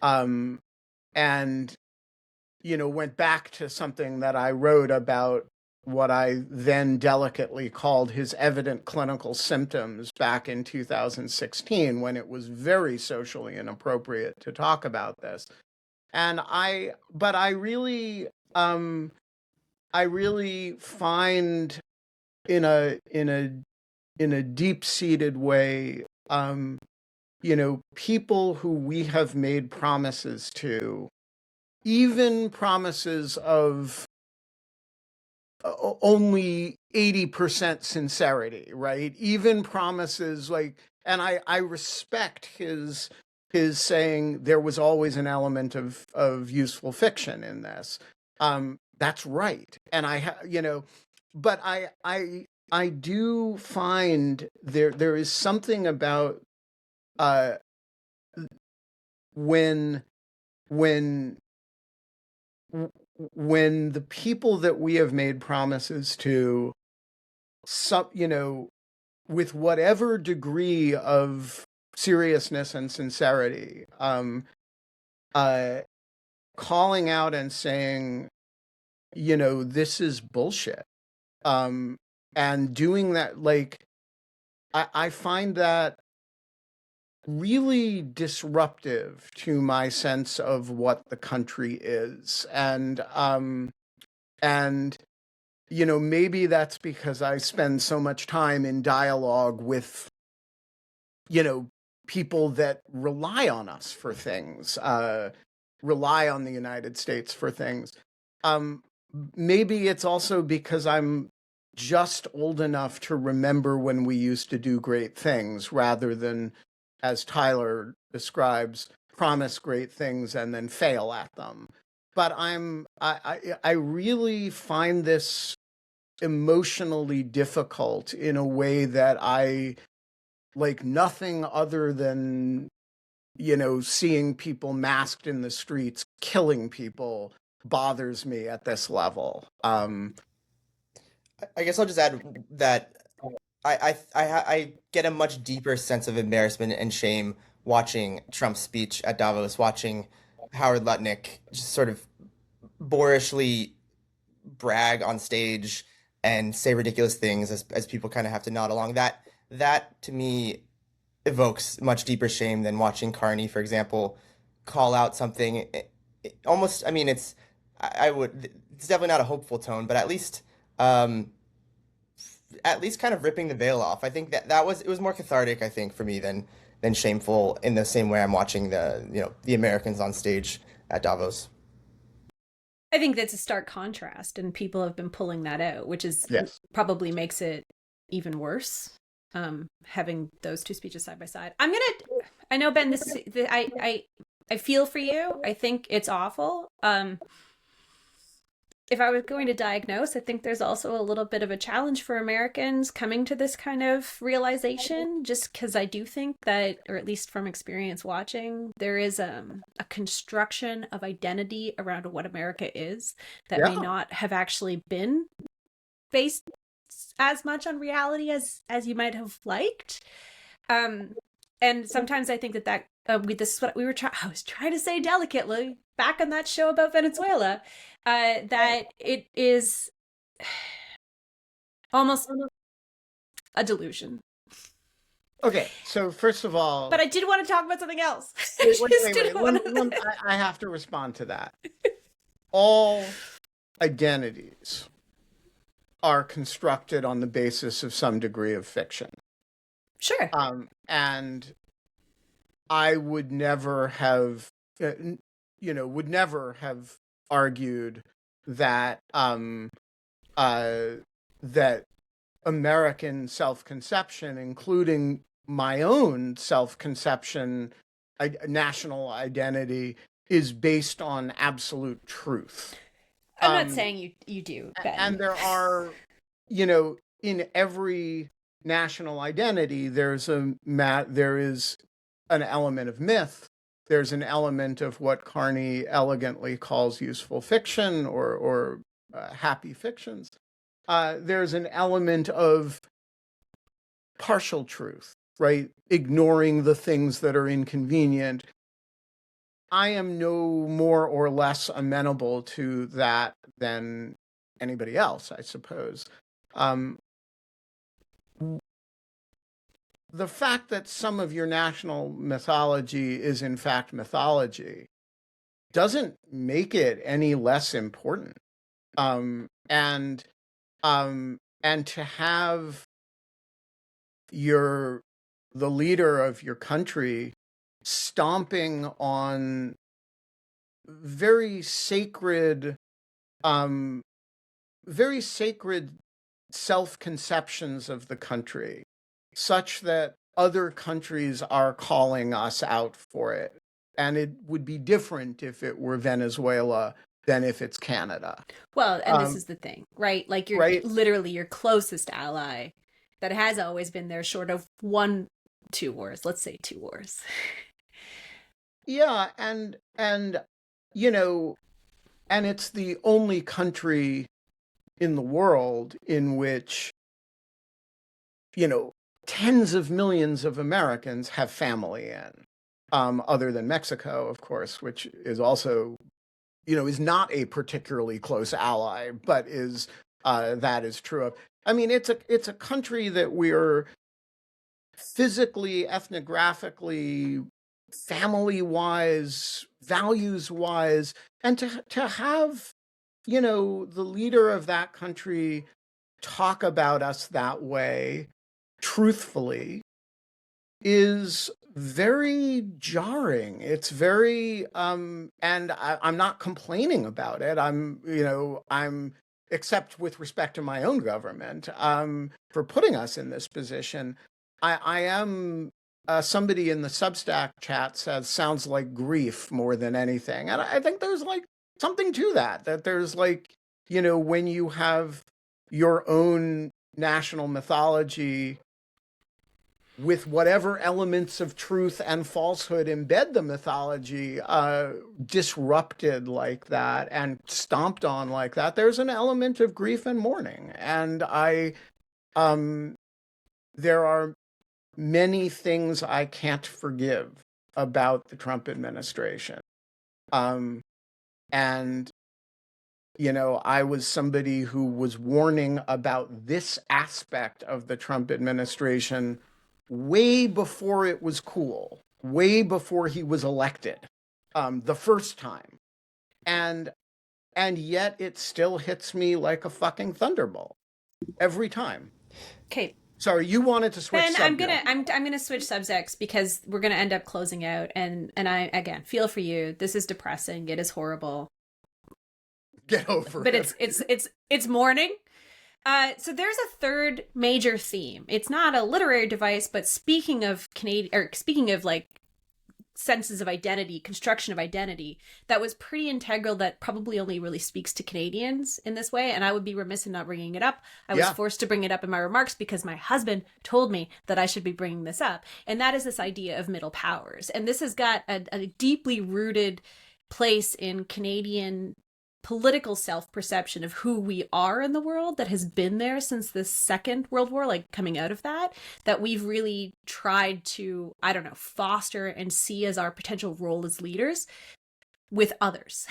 [SPEAKER 1] um, and went back to something that I wrote about what I then delicately called his evident clinical symptoms back in 2016, when it was very socially inappropriate to talk about this. But I really find in a deep-seated way, people who we have made promises to, even promises of only 80% sincerity, right? Even promises like, and I respect his saying there was always an element of useful fiction in this. That's right. And but I do find there is something about uh when when when the people that we have made promises to, with whatever degree of seriousness and sincerity, uh, calling out and saying, this is bullshit, and doing that, like, I find that really disruptive to my sense of what the country is. And maybe that's because I spend so much time in dialogue with people that rely on us for things, rely on the United States for things. Maybe it's also because I'm just old enough to remember when we used to do great things, rather than, as Tyler describes, promise great things and then fail at them. But I really find this emotionally difficult in a way that I like nothing other than, seeing people masked in the streets killing people bothers me at this level.
[SPEAKER 3] I guess I'll just add that I get a much deeper sense of embarrassment and shame watching Trump's speech at Davos, watching Howard Lutnick just sort of boorishly brag on stage and say ridiculous things as people kind of have to nod along. That to me evokes much deeper shame than watching Carney, for example, call out something. Almost, I mean, I would, it's definitely not a hopeful tone, but um, at least kind of ripping the veil off. I think it was more cathartic, I think, for me than shameful, in the same way I'm watching the Americans on stage at Davos.
[SPEAKER 2] I think that's a stark contrast, and people have been pulling that out, which is
[SPEAKER 1] Yes.
[SPEAKER 2] probably makes it even worse. Having those two speeches side by side. I know, Ben, I feel for you. I think it's awful. If I was going to diagnose, I think there's also a little bit of a challenge for Americans coming to this kind of realization, just because I do think that, or at least from experience watching, there is a construction of identity around what America is that may
[SPEAKER 1] Yeah.
[SPEAKER 2] not have actually been based as much on reality as you might have liked. And sometimes I think that this is what I was trying to say delicately back on that show about Venezuela, that it is almost a delusion.
[SPEAKER 1] Okay, so first of all,
[SPEAKER 2] But I did want to talk about something else.
[SPEAKER 1] I have to respond to that. All identities are constructed on the basis of some degree of fiction.
[SPEAKER 2] Sure.
[SPEAKER 1] And I would never have, would never have argued that that American self-conception, including my own self-conception, national identity, is based on absolute truth.
[SPEAKER 2] I'm not saying you do, Ben.
[SPEAKER 1] And there are, in every national identity, there is an element of myth. There's an element of what Carney elegantly calls useful fiction or happy fictions. There's an element of partial truth, right? Ignoring the things that are inconvenient. I am no more or less amenable to that than anybody else, I suppose. The fact that some of your national mythology is in fact mythology doesn't make it any less important. And to have the leader of your country stomping on very sacred self-conceptions of the country, such that other countries are calling us out for it. And it would be different if it were Venezuela than if it's Canada.
[SPEAKER 2] Well, and this is the thing, right? Like you're literally your closest ally that has always been there, short of 2 wars. Let's say 2 wars.
[SPEAKER 1] Yeah, and it's the only country in the world in which, tens of millions of Americans have family in, other than Mexico, of course, which is also, is not a particularly close ally, but that is true of. I mean, it's a country that we're physically, ethnographically, family-wise, values-wise, and to have, the leader of that country talk about us that way, truthfully, is very jarring. It's very, and I'm not complaining about it. I'm except with respect to my own government, for putting us in this position. I am. Somebody in the Substack chat says sounds like grief more than anything. And I think there's something to that there's when you have your own national mythology with whatever elements of truth and falsehood embed the mythology, disrupted like that and stomped on like that, there's an element of grief and mourning. And there are many things I can't forgive about the Trump administration. And, I was somebody who was warning about this aspect of the Trump administration way before it was cool, way before he was elected, the first time. And yet it still hits me like a fucking thunderbolt every time.
[SPEAKER 2] Okay.
[SPEAKER 1] Sorry, you wanted to switch subjects.
[SPEAKER 2] I'm gonna switch subjects because we're gonna end up closing out, and I again feel for you. This is depressing. It is horrible.
[SPEAKER 1] Get over
[SPEAKER 2] it.
[SPEAKER 1] But
[SPEAKER 2] it's mourning. So there's a third major theme. It's not a literary device, but speaking of senses of identity, construction of identity, that was pretty integral, that probably only really speaks to Canadians in this way. And I would be remiss in not bringing it up. I was forced to bring it up in my remarks because my husband told me that I should be bringing this up. And that is this idea of middle powers. And this has got a deeply rooted place in Canadian political self-perception of who we are in the world that has been there since the Second World War, coming out of that we've really tried to, foster and see as our potential role as leaders. with others.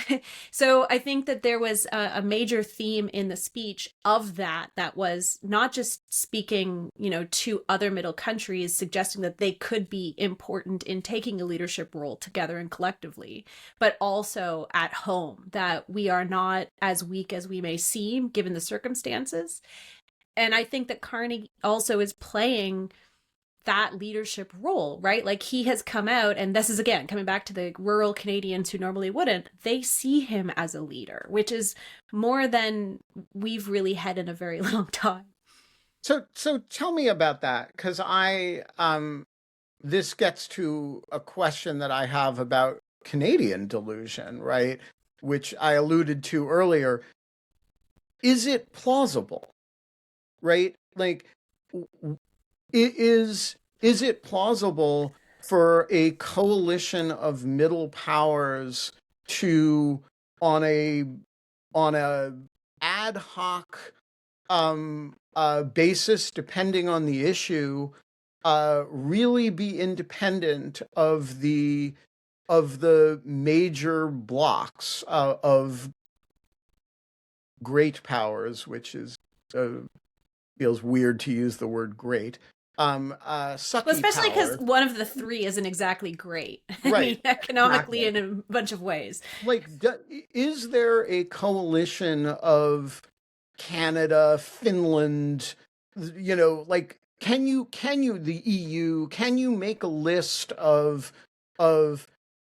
[SPEAKER 2] So I think that there was a major theme in the speech of that was not just speaking, to other middle countries, suggesting that they could be important in taking a leadership role together and collectively, but also at home, that we are not as weak as we may seem given the circumstances. And I think that Carney also is playing that leadership role, right? Like, he has come out, and this is again coming back to the rural Canadians who normally wouldn't, they see him as a leader, which is more than we've really had in a very long time.
[SPEAKER 1] So tell me about that, because this gets to a question that I have about Canadian delusion, right? Which I alluded to earlier. Is it plausible, right? Like, is it plausible for a coalition of middle powers to, on a ad hoc basis, depending on the issue, really be independent of the major blocks of great powers, which is feels weird to use the word great. Sucky
[SPEAKER 2] well, especially because
[SPEAKER 1] power.
[SPEAKER 2] one of the three isn't exactly great. I
[SPEAKER 1] Right,
[SPEAKER 2] mean, economically
[SPEAKER 1] exactly.
[SPEAKER 2] in a bunch of ways.
[SPEAKER 1] Like, is there a coalition of Canada, Finland, like, can you the EU, can you make a list of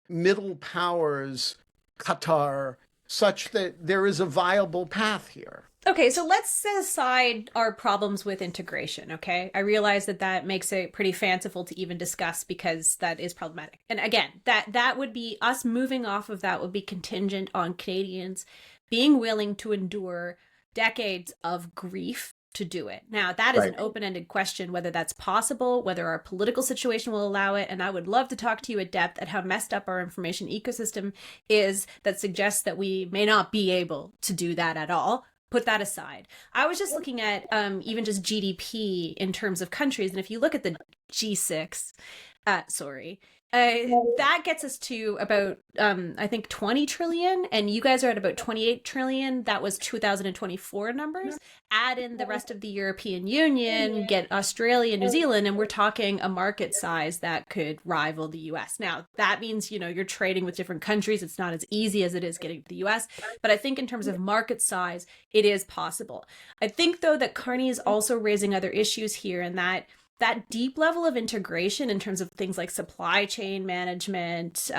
[SPEAKER 1] middle powers, Qatar, such that there is a viable path here?
[SPEAKER 2] Okay, so let's set aside our problems with integration, okay? I realize that makes it pretty fanciful to even discuss because that is problematic. And again, that would be us moving off of that would be contingent on Canadians being willing to endure decades of grief to do it. Now, that is an open-ended question, whether that's possible, whether our political situation will allow it. And I would love to talk to you at depth at how messed up our information ecosystem is that suggests that we may not be able to do that at all. Put that aside. I was just looking at even just GDP in terms of countries. And if you look at the G6, that gets us to about, I think, 20 trillion. And you guys are at about 28 trillion. That was 2024 numbers. Add in the rest of the European Union, get Australia, New Zealand, and we're talking a market size that could rival the US. Now, that means, you're trading with different countries. It's not as easy as it is getting to the US. But I think in terms of market size, it is possible. I think, though, that Carney is also raising other issues here, and that deep level of integration in terms of things like supply chain management,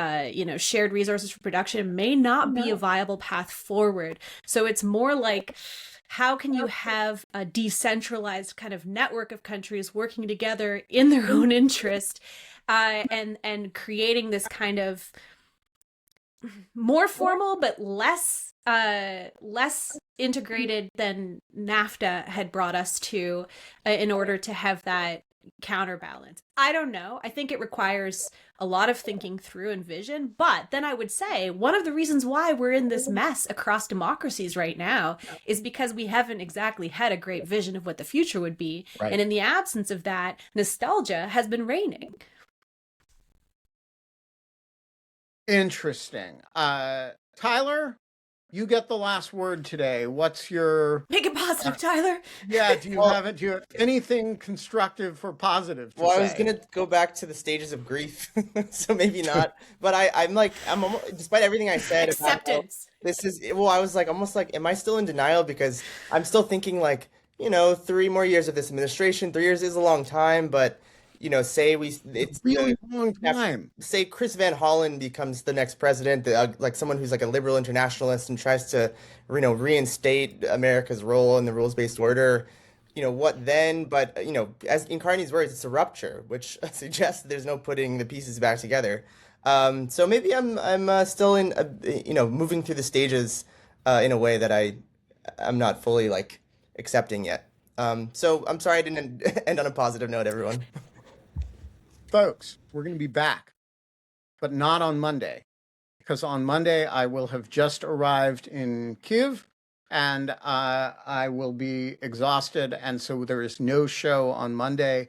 [SPEAKER 2] shared resources for production may not be a viable path forward. So it's more like, how can you have a decentralized kind of network of countries working together in their own interest, and creating this kind of more formal but less integrated than NAFTA had brought us to, in order to have that counterbalance. I don't know. I think it requires a lot of thinking through and vision. But then I would say one of the reasons why we're in this mess across democracies right now is because we haven't exactly had a great vision of what the future would be.
[SPEAKER 3] Right.
[SPEAKER 2] And in the absence of that, nostalgia has been reigning.
[SPEAKER 1] Interesting. Tyler, you get the last word today. What's your...
[SPEAKER 2] Make it positive, Tyler.
[SPEAKER 1] Yeah, do you have anything constructive or positive to say?
[SPEAKER 3] Well, I was gonna go back to the stages of grief, so maybe not. But I'm almost, despite everything I said,
[SPEAKER 2] Acceptance.
[SPEAKER 3] This is, well, I was like, almost like, am I still in denial? Because I'm still thinking like, 3 more years of this administration. 3 years is a long time, but say it's
[SPEAKER 1] really long time.
[SPEAKER 3] Say Chris Van Hollen becomes the next president, like someone who's like a liberal internationalist and tries to, reinstate America's role in the rules-based order. What then? But as in Carney's words, it's a rupture, which suggests there's no putting the pieces back together. So maybe I'm still in, moving through the stages in a way that I'm not fully like accepting yet. So I'm sorry I didn't end on a positive note, everyone.
[SPEAKER 1] Folks, we're going to be back, but not on Monday, because on Monday I will have just arrived in Kyiv, and I will be exhausted, and so there is no show on Monday.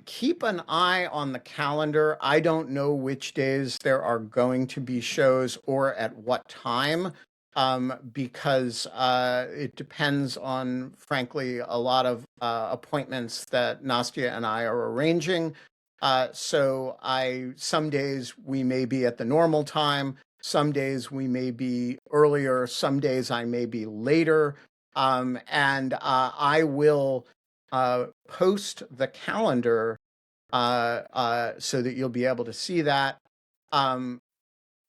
[SPEAKER 1] Keep an eye on the calendar. I don't know which days there are going to be shows or at what time, because it depends on, frankly, a lot of appointments that Nastya and I are arranging. So some days we may be at the normal time, some days we may be earlier, some days I may be later, and I will post the calendar so that you'll be able to see that. Um,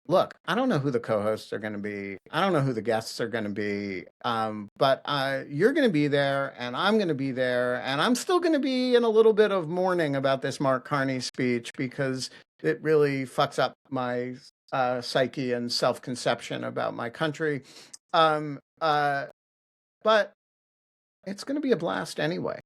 [SPEAKER 1] Look, I don't know who the co-hosts are going to be. I don't know who the guests are going to be. But you're going to be there, and I'm going to be there, and I'm still going to be in a little bit of mourning about this Mark Carney speech because it really fucks up my psyche and self-conception about my country. But it's going to be a blast anyway.